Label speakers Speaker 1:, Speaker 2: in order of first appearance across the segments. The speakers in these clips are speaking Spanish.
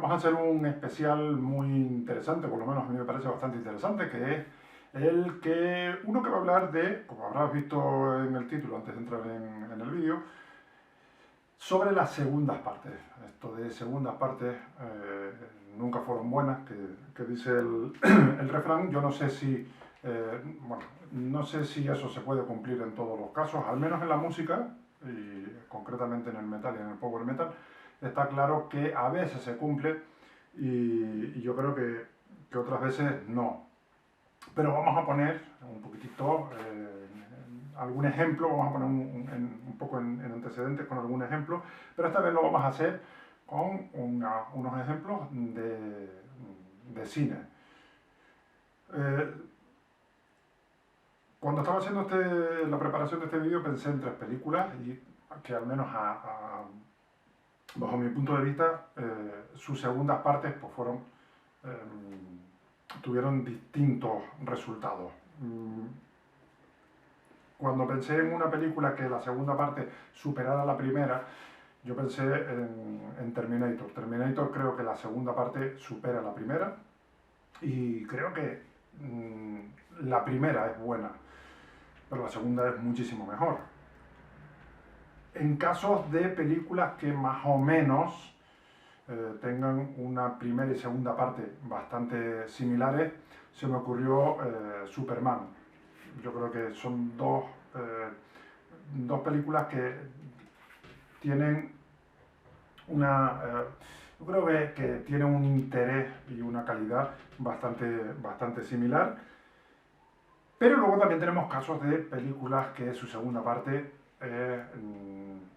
Speaker 1: vamos a hacer un especial muy interesante, por lo menos a mí me parece bastante interesante, que es uno que va a hablar de, como habrás visto en el título antes de entrar en el vídeo, sobre las segundas partes. Esto de segundas partes nunca fueron buenas, que dice el refrán. Yo no sé si, bueno, no sé si eso se puede cumplir en todos los casos, al menos en la música, y concretamente en el metal y en el power metal, está claro que a veces se cumple y yo creo que otras veces no. Pero vamos a poner un poquitito, algún ejemplo, vamos a poner un poco en antecedentes con algún ejemplo, pero esta vez lo vamos a hacer con unos ejemplos de cine. Cuando estaba haciendo la preparación de este vídeo pensé en tres películas y que al menos bajo mi punto de vista sus segundas partes pues tuvieron distintos resultados. Cuando pensé en una película que la segunda parte superara la primera, yo pensé en Terminator. Terminator, creo que la segunda parte supera la primera y creo que la primera es buena, pero la segunda es muchísimo mejor. En casos de películas que más o menos tengan una primera y segunda parte bastante similares, se me ocurrió Superman. Yo creo que son dos películas que tienen yo creo que tienen un interés y una calidad bastante similar. Pero luego también tenemos casos de películas que su segunda parte es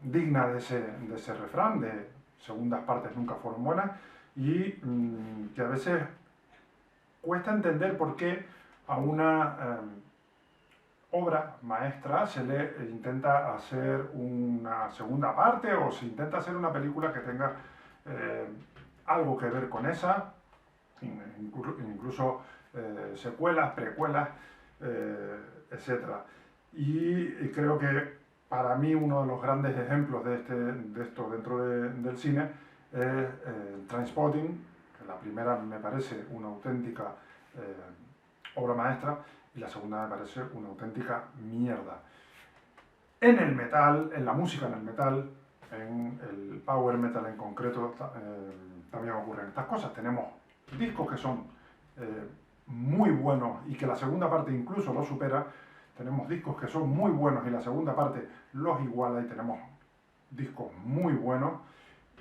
Speaker 1: digna de ese refrán, de segundas partes nunca fueron buenas, y que a veces cuesta entender por qué a una obra maestra se le intenta hacer una segunda parte o se intenta hacer una película que tenga algo que ver con esa, incluso secuelas, precuelas, etc. Y creo que para mí uno de los grandes ejemplos de esto dentro del cine es Trainspotting, que la primera me parece una auténtica obra maestra y la segunda me parece una auténtica mierda. En el metal, en la música en el metal, en el power metal en concreto, también ocurren estas cosas. Tenemos discos que son muy buenos y que la segunda parte incluso los supera. Tenemos discos que son muy buenos y la segunda parte los iguala, y tenemos discos muy buenos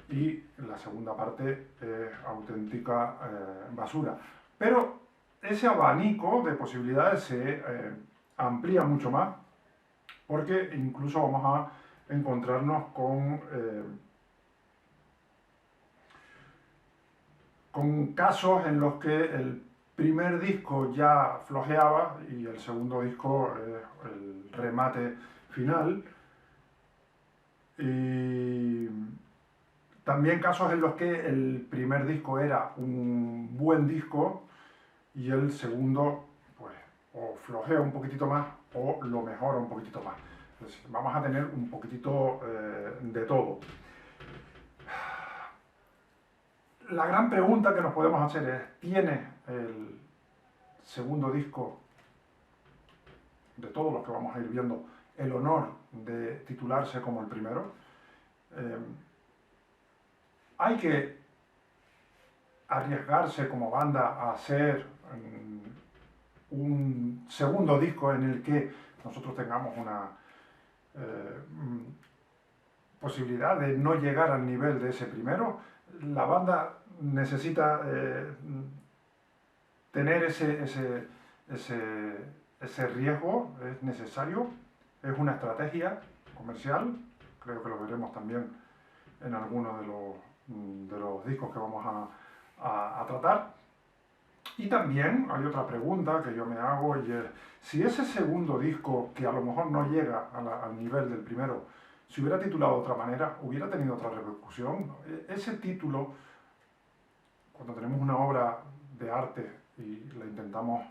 Speaker 1: y la segunda parte es auténtica basura. Pero ese abanico de posibilidades se amplía mucho más, porque incluso vamos a encontrarnos con casos en los que el primer disco ya flojeaba y el segundo disco es el remate final. Y también casos en los que el primer disco era un buen disco y el segundo pues o flojea un poquitito más o lo mejora un poquitito más. Entonces, vamos a tener un poquitito de todo. La gran pregunta que nos podemos hacer es: ¿tiene el segundo disco, de todos los que vamos a ir viendo, el honor de titularse como el primero? Hay que arriesgarse como banda a hacer un segundo disco en el que nosotros tengamos una posibilidad de no llegar al nivel de ese primero. La banda necesita tener ese riesgo, es necesario, es una estrategia comercial, creo que lo veremos también en algunos de los discos que vamos a tratar. Y también hay otra pregunta que yo me hago, y es: si ese segundo disco, que a lo mejor no llega al nivel del primero, se hubiera titulado de otra manera, ¿hubiera tenido otra repercusión? Ese título, cuando tenemos una obra de arte y la intentamos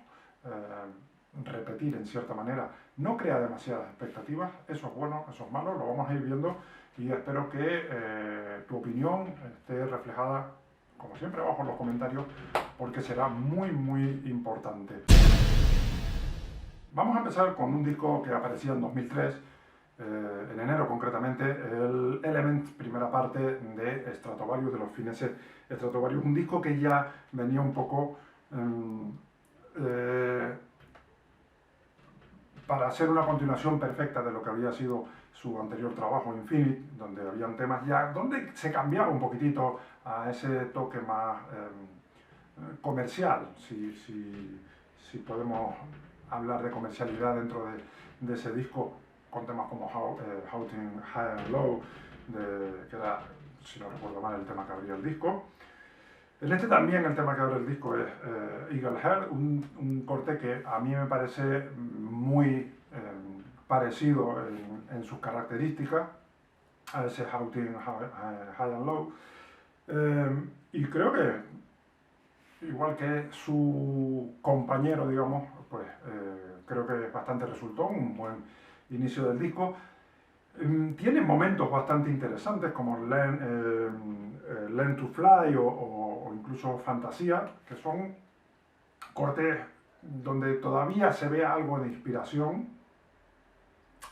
Speaker 1: repetir en cierta manera, no crea demasiadas expectativas. Eso es bueno, eso es malo, lo vamos a ir viendo, y espero que tu opinión esté reflejada como siempre, abajo en los comentarios, porque será muy, muy importante. Vamos a empezar con un disco que aparecía en 2003, en enero concretamente, el Element, primera parte de Stratovarius, de los fineses Stratovarius, un disco que ya venía un poco para ser una continuación perfecta de lo que había sido su anterior trabajo, Infinite, donde habían temas ya, donde se cambiaba un poquitito a ese toque más comercial, si podemos hablar de comercialidad dentro de ese disco, con temas como Houting High and Low, que era, si no recuerdo mal, el tema que abría el disco. En este también el tema que abre el disco es Eagle Heart, un corte que a mí me parece muy parecido en sus características a ese Houting High and Low. Y creo que, igual que su compañero, digamos, pues creo que bastante resultó, un buen inicio del disco. Tiene momentos bastante interesantes como Learn to Fly o incluso Fantasía, que son cortes donde todavía se ve algo de inspiración,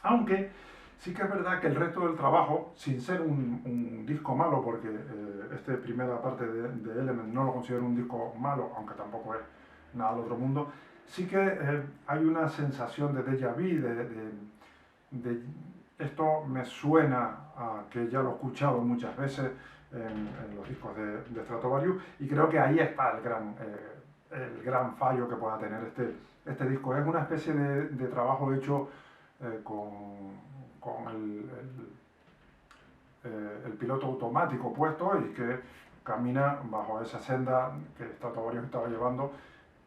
Speaker 1: aunque sí que es verdad que el resto del trabajo, sin ser un disco malo, porque esta primera parte de Element no lo considero un disco malo, aunque tampoco es nada del otro mundo, sí que hay una sensación de déjà vu, de esto me suena a que ya lo he escuchado muchas veces en los discos de Stratovarius, y creo que ahí está el gran fallo que pueda tener este disco. Es una especie de trabajo hecho con el piloto automático puesto y que camina bajo esa senda que Stratovarius estaba llevando,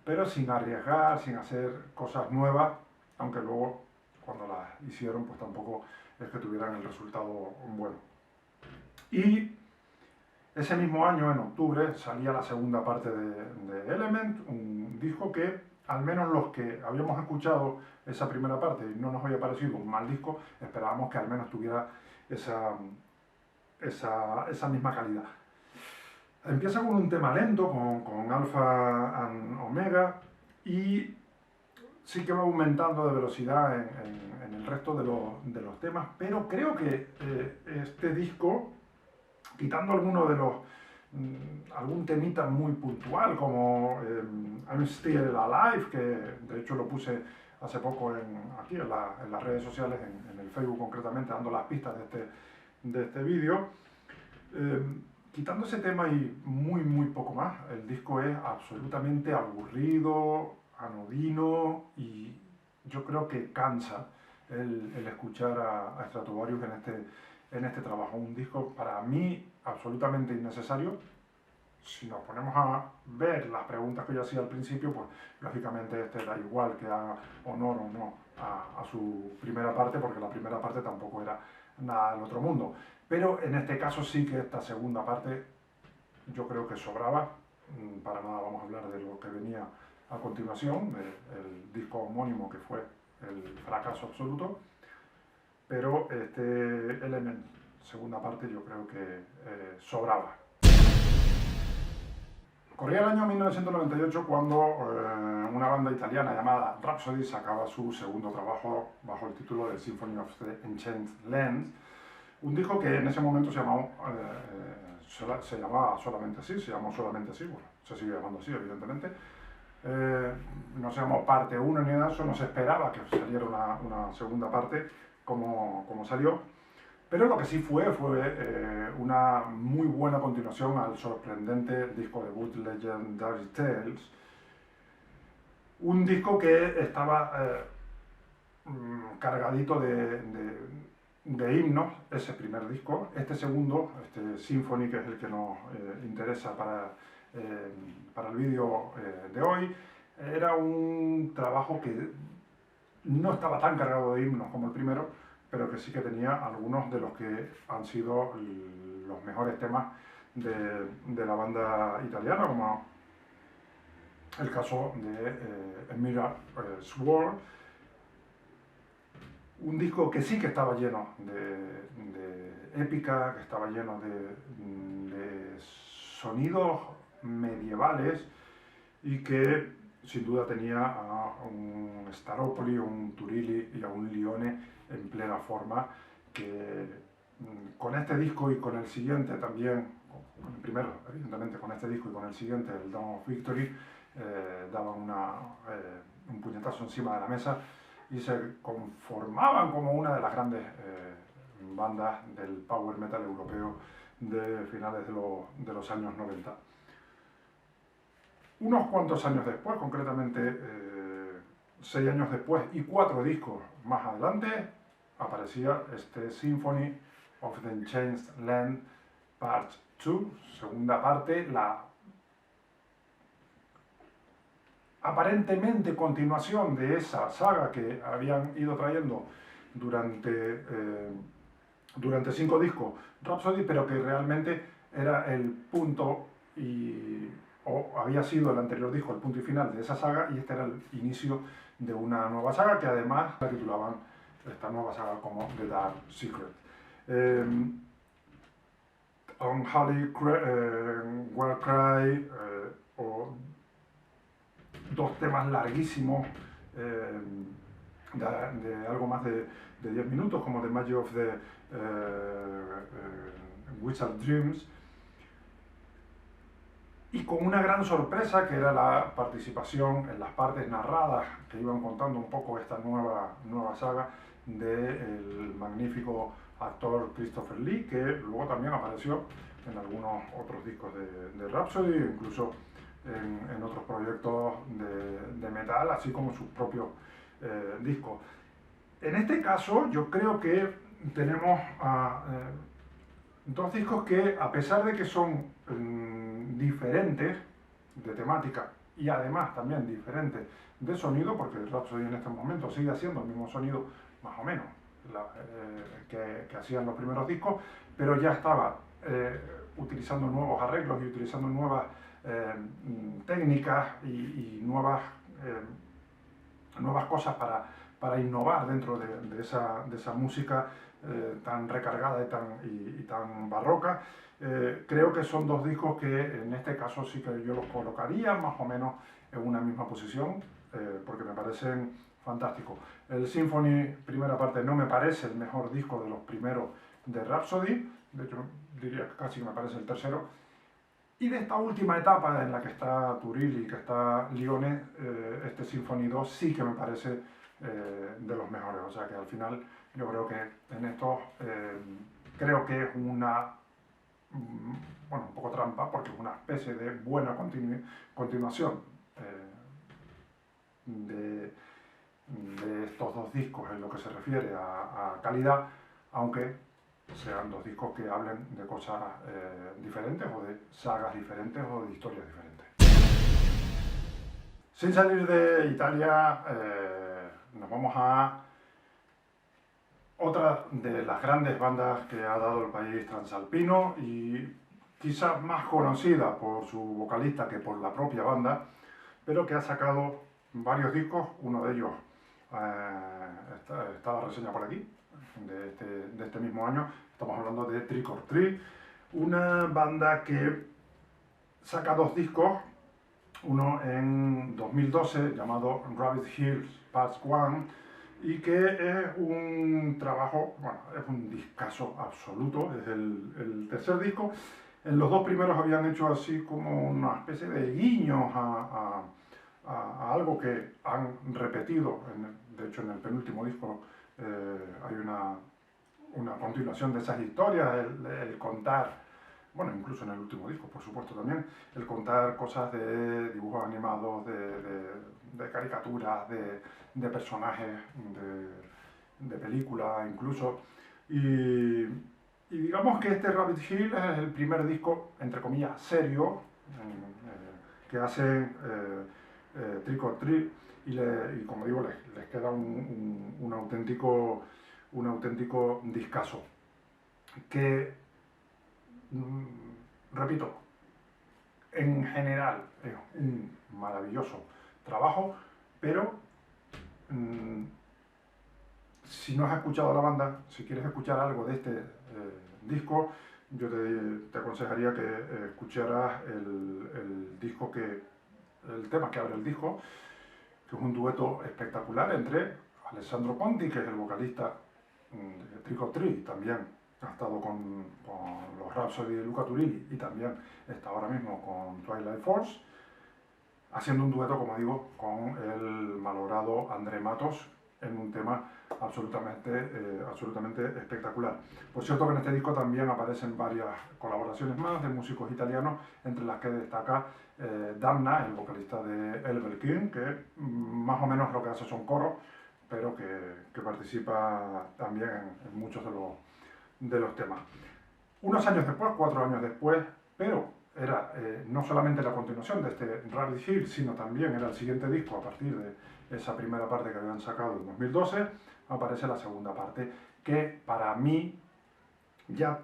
Speaker 1: pero sin arriesgar, sin hacer cosas nuevas, aunque luego cuando las hicieron pues tampoco es que tuvieran el resultado bueno. Y ese mismo año, en octubre, salía la segunda parte de Element, un disco que, al menos los que habíamos escuchado esa primera parte y no nos había parecido un mal disco, esperábamos que al menos tuviera esa misma calidad. Empieza con un tema lento, con Alfa and Omega, y sí que va aumentando de velocidad en el resto de los temas, pero creo que este disco, quitando algún temita muy puntual como I'm Still Alive, que de hecho lo puse hace poco aquí en las redes sociales, en el Facebook concretamente, dando las pistas de este vídeo. Quitando ese tema y muy poco más, el disco es absolutamente aburrido, anodino, y yo creo que cansa el escuchar a Stratovarius en este trabajo. Un disco para mí absolutamente innecesario. Si nos ponemos a ver las preguntas que yo hacía al principio, pues lógicamente este da igual que haga honor o no a su primera parte, porque la primera parte tampoco era nada del otro mundo. Pero en este caso sí que esta segunda parte yo creo que sobraba. Para nada vamos a hablar de lo que venía a continuación, del disco homónimo que fue el fracaso absoluto. Pero este Element, segunda parte, yo creo que sobraba. Corría el año 1998 cuando una banda italiana llamada Rhapsody sacaba su segundo trabajo bajo el título de Symphony of the Enchanted Lands, un disco que en ese momento se llamaba solamente así, se llamó solamente así, bueno, se sigue llamando así evidentemente, no se llamó parte 1 ni nada de eso, no se esperaba que saliera una segunda parte como salió. Pero lo que sí fue una muy buena continuación al sorprendente disco debut Legendary Tales. Un disco que estaba cargadito de himnos, ese primer disco. Este segundo, este Symphony, que es el que nos interesa para el vídeo de hoy, era un trabajo que no estaba tan cargado de himnos como el primero, pero que sí que tenía algunos de los que han sido los mejores temas de la banda italiana, como el caso de Emira Sword, un disco que sí que estaba lleno de épica, que estaba lleno de sonidos medievales y que sin duda tenía a un Staropoli, un Turilli y a un Lione en plena forma, que con este disco y con el siguiente también, con el primero evidentemente, con este disco y con el siguiente, el Dawn of Victory, daban un puñetazo encima de la mesa y se conformaban como una de las grandes bandas del power metal europeo de finales de los años 90. Unos cuantos años después, concretamente 6 años después y 4 discos más adelante, aparecía este Symphony of the Enchanted Land Part 2, segunda parte, la aparentemente continuación de esa saga que habían ido trayendo durante 5 discos Rhapsody, pero que realmente era el punto o había sido el anterior disco, el punto y final de esa saga, y este era el inicio de una nueva saga que además la titulaban esta nueva saga como The Dark Secret. Unholy Warcry, o dos temas larguísimos de algo más de 10 minutos, como The Magic of the Wizard Dreams, y con una gran sorpresa que era la participación en las partes narradas que iban contando un poco esta nueva saga del magnífico actor Christopher Lee, que luego también apareció en algunos otros discos de Rhapsody, incluso en otros proyectos de metal, así como sus propios discos. En este caso yo creo que tenemos dos discos que, a pesar de que son diferentes de temática y además también diferentes de sonido, porque Rhapsody en este momento sigue haciendo el mismo sonido más o menos que hacían los primeros discos, pero ya estaba utilizando nuevos arreglos y utilizando nuevas técnicas y nuevas cosas para innovar dentro de esa música tan recargada y tan barroca. Creo que son dos discos que en este caso sí que yo los colocaría más o menos en una misma posición, porque me parecen fantásticos. El Symphony primera parte no me parece el mejor disco de los primeros de Rhapsody, de hecho diría que casi me parece el tercero. Y de esta última etapa en la que está Turilli y que está Lione, este Symphony 2 sí que me parece de los mejores. O sea que al final yo creo que en esto creo que es un poco trampa, porque es una especie de buena continuación de estos dos discos en lo que se refiere a calidad, aunque sean dos discos que hablen de cosas diferentes o de sagas diferentes o de historias diferentes. Sin salir de Italia, nos vamos a otra de las grandes bandas que ha dado el país transalpino y quizás más conocida por su vocalista que por la propia banda, pero que ha sacado varios discos. Uno de ellos está la reseña por aquí, de este mismo año. Estamos hablando de Trick or Treat, una banda que saca dos discos, uno en 2012 llamado Rabbit Hills Part 1, y que es un trabajo, es un discazo absoluto, es el tercer disco. En los dos primeros habían hecho así como una especie de guiños a algo que han repetido, de hecho en el penúltimo disco hay una continuación de esas historias, el contar, incluso en el último disco por supuesto también, el contar cosas de dibujos animados, de caricaturas, de personajes, de películas incluso, y digamos que este Rabbit Hill es el primer disco, entre comillas, serio, que hacen Trick or Treat, y como digo, les queda un auténtico discazo, que, repito, en general es un maravilloso trabajo, pero si no has escuchado a la banda, si quieres escuchar algo de este disco, yo te aconsejaría que escucharas el tema que abre el disco, que es un dueto espectacular entre Alessandro Conti, que es el vocalista de Trick or Treat, también ha estado con los Rhapsody de Luca Turilli y también está ahora mismo con Twilight Force, haciendo un dueto, como digo, con el malogrado André Matos en un tema absolutamente espectacular. Por cierto que en este disco también aparecen varias colaboraciones más de músicos italianos, entre las que destaca Damna, el vocalista de Elver King, que más o menos lo que hace son coros, pero que participa también en muchos de los temas. Unos años después, 4 años después, pero era no solamente la continuación de este Rabbit Hill, sino también era el siguiente disco a partir de esa primera parte que habían sacado en 2012, aparece la segunda parte, que para mí ya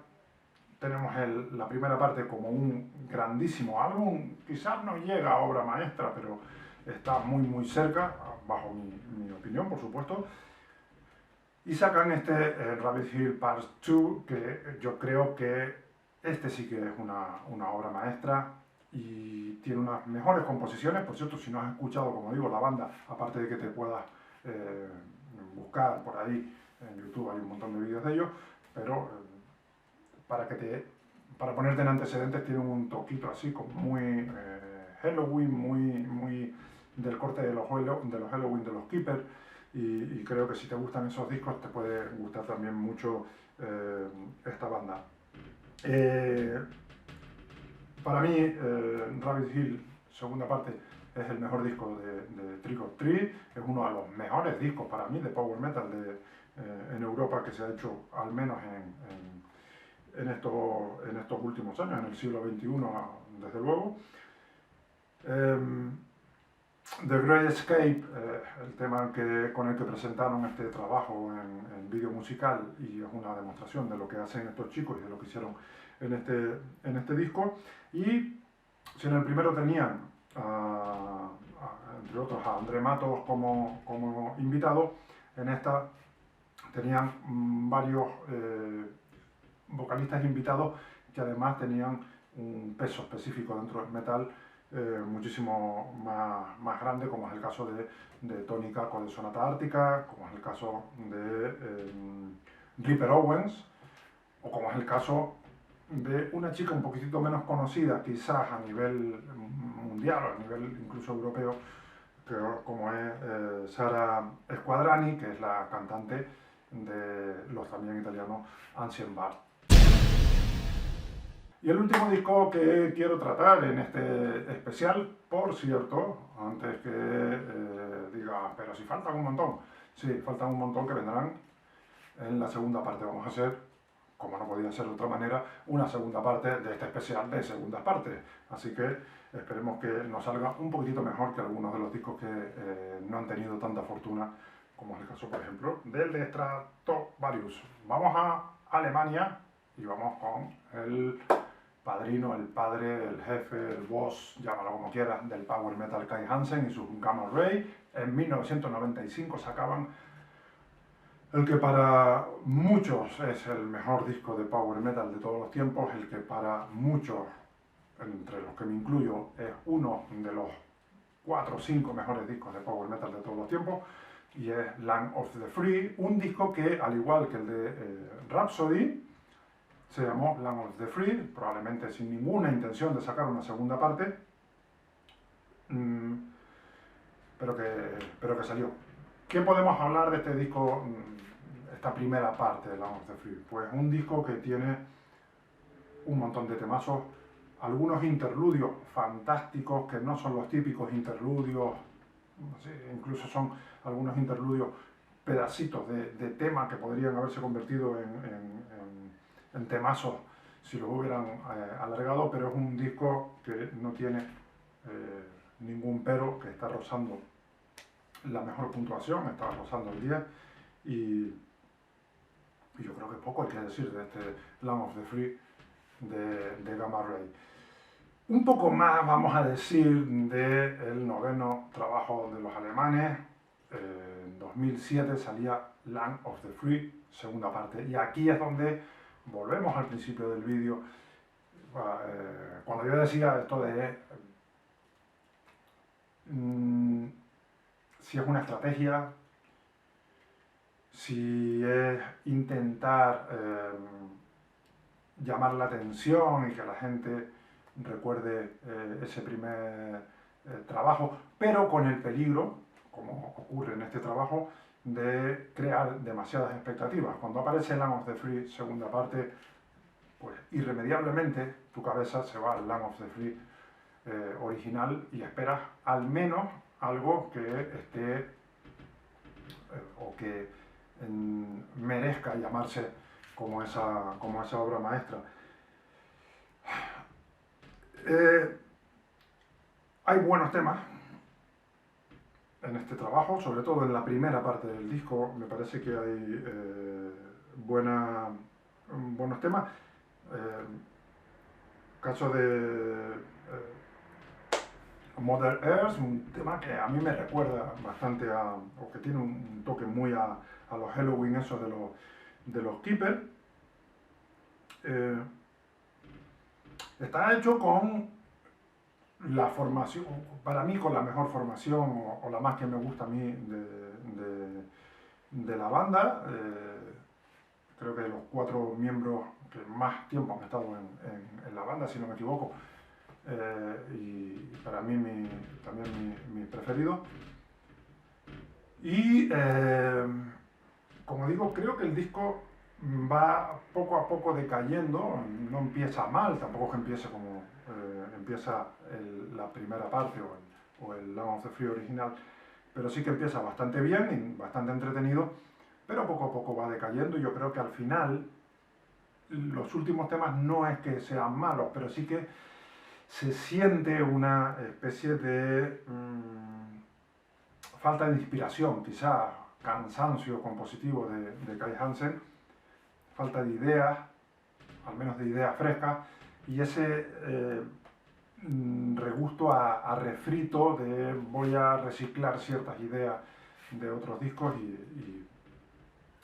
Speaker 1: tenemos la primera parte como un grandísimo álbum, quizás no llega a obra maestra, pero está muy cerca, bajo mi opinión, por supuesto, y sacan este Rabbit Hill Part 2, que yo creo que este sí que es una obra maestra y tiene unas mejores composiciones. Por cierto, si no has escuchado, como digo, la banda, aparte de que te puedas buscar por ahí en YouTube, hay un montón de vídeos de ellos, pero para ponerte en antecedentes, tiene un toquito así como muy Halloween, muy del corte de los Halloween de los Keepers, y creo que si te gustan esos discos te puede gustar también mucho esta banda. Para mí, Rabbit Hill, segunda parte, es el mejor disco de Trick or Treat, es uno de los mejores discos para mí de power metal en Europa que se ha hecho, al menos en estos últimos años, en el siglo XXI, desde luego. The Great Escape, el tema con el que presentaron este trabajo en vídeo musical, y es una demostración de lo que hacen estos chicos y de lo que hicieron en este disco. Y si en el primero tenían, entre otros, a André Matos como invitado, en esta tenían varios vocalistas invitados que además tenían un peso específico dentro del metal muchísimo más grande, como es el caso de Tony Kakko de Sonata Ártica, como es el caso de Ripper Owens, o como es el caso de una chica un poquitito menos conocida, quizás a nivel mundial o a nivel incluso europeo, como es Sara Squadrani, que es la cantante de los también italianos Ancient Bar. Y el último disco que quiero tratar en este especial, por cierto, antes que diga, pero si faltan un montón, sí, faltan un montón que vendrán en la segunda parte. Vamos a hacer, como no podía ser de otra manera, una segunda parte de este especial de segundas partes. Así que esperemos que nos salga un poquitito mejor que algunos de los discos que no han tenido tanta fortuna, como es el caso, por ejemplo, del de Stratovarius. Vamos a Alemania y vamos con el padrino, el padre, el jefe, el boss, llámalo como quieras, del power metal, Kai Hansen y sus Gamma Ray. En 1995 sacaban el que para muchos es el mejor disco de power metal de todos los tiempos, el que para muchos, entre los que me incluyo, es uno de los 4 o 5 mejores discos de power metal de todos los tiempos, y es Land of the Free, un disco que, al igual que el de Rhapsody, se llamó Land of the Free, probablemente sin ninguna intención de sacar una segunda parte, pero que salió. ¿Qué podemos hablar de este disco, esta primera parte de Land of the Free? Pues un disco que tiene un montón de temazos, algunos interludios fantásticos que no son los típicos interludios, no sé, incluso son algunos interludios, pedacitos de tema que podrían haberse convertido en temazos si los hubieran alargado, pero es un disco que no tiene ningún pero, que está rozando la mejor puntuación, está rozando el 10, y yo creo que poco hay que decir de este Land of the Free de Gamma Ray. Un poco más vamos a decir del noveno trabajo de los alemanes. En 2007 salía Land of the Free, segunda parte, y aquí es donde volvemos al principio del vídeo, cuando yo decía esto de si es una estrategia, si es intentar llamar la atención y que la gente recuerde ese primer trabajo, pero con el peligro, como ocurre en este trabajo, de crear demasiadas expectativas. Cuando aparece Land of the Free segunda parte, pues irremediablemente tu cabeza se va al Land of the Free original y esperas al menos algo que esté o que merezca llamarse como esa obra maestra. Hay buenos temas en este trabajo, sobre todo en la primera parte del disco. Me parece que hay buenos temas. Caso de Mother Earth, un tema que a mí me recuerda bastante o que tiene un toque muy a los Halloween, esos de los Keepers. Está hecho con la formación, para mí con la mejor formación o la más que me gusta a mí de la banda. Creo que los 4 miembros que más tiempo han estado en la banda, si no me equivoco, y para mí también mi preferido. Y como digo, creo que el disco va poco a poco decayendo, no empieza mal, tampoco es que empiece como empieza la primera parte o el Land of the Free original, pero sí que empieza bastante bien y bastante entretenido, pero poco a poco va decayendo y yo creo que al final los últimos temas no es que sean malos, pero sí que se siente una especie de falta de inspiración, quizá cansancio compositivo de Kai Hansen, falta de ideas, al menos de ideas frescas, y ese regusto a refrito de voy a reciclar ciertas ideas de otros discos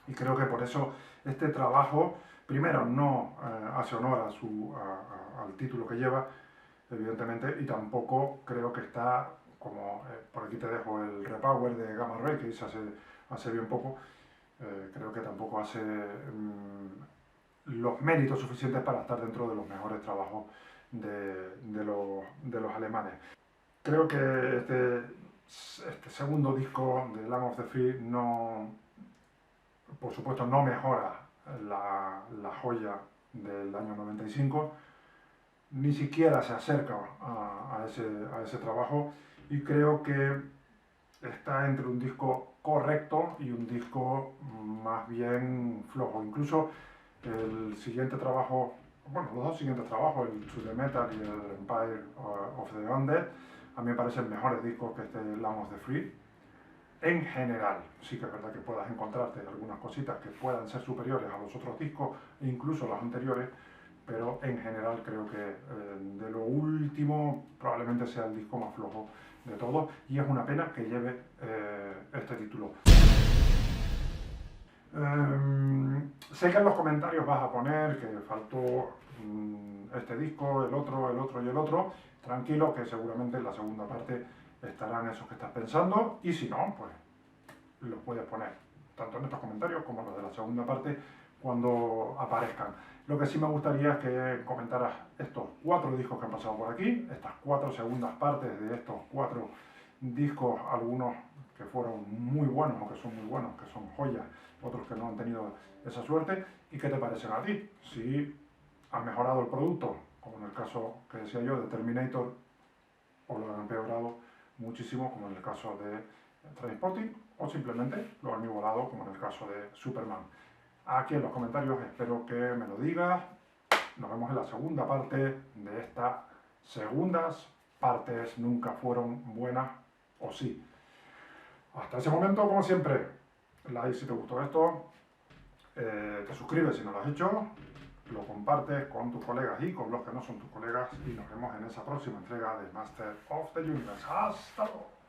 Speaker 1: y creo que por eso este trabajo, primero, no hace honor al título que lleva, evidentemente, y tampoco creo que está, como por aquí te dejo el Repower de Gamma Ray, que hice hace bien poco, creo que tampoco hace los méritos suficientes para estar dentro de los mejores trabajos de los alemanes. Creo que este segundo disco de Land of the Free por supuesto no mejora la joya del año 95, ni siquiera se acerca a ese trabajo, y creo que está entre un disco correcto y un disco más bien flojo. Incluso el siguiente trabajo, bueno, los dos siguientes trabajos, el To The Metal y el Empire of the Undead, a mí me parecen mejores discos que este Land of the Free. En general, sí que es verdad que puedas encontrarte algunas cositas que puedan ser superiores a los otros discos, e incluso los anteriores, pero en general creo que de lo último probablemente sea el disco más flojo de todos, y es una pena que lleve este título. Sé que en los comentarios vas a poner que faltó este disco, el otro y el otro. Tranquilo, que seguramente en la segunda parte estarán esos que estás pensando, y si no, pues los puedes poner tanto en estos comentarios como en los de la segunda parte cuando aparezcan. Lo que sí me gustaría es que comentaras estos 4 discos que han pasado por aquí, estas 4 segundas partes de estos 4 discos, algunos que fueron muy buenos o que son muy buenos, que son joyas, otros que no han tenido esa suerte, y qué te parecen a ti. Si han mejorado el producto, como en el caso que decía yo de Terminator, o lo han empeorado muchísimo, como en el caso de Trainspotting, o simplemente lo han igualado, como en el caso de Superman. Aquí en los comentarios espero que me lo digas. Nos vemos en la segunda parte de estas segundas partes. Nunca fueron buenas, o sí. Hasta ese momento, como siempre, like si te gustó esto, te suscribes si no lo has hecho, lo compartes con tus colegas y con los que no son tus colegas, y nos vemos en esa próxima entrega de Master of the Universe. ¡Hasta luego!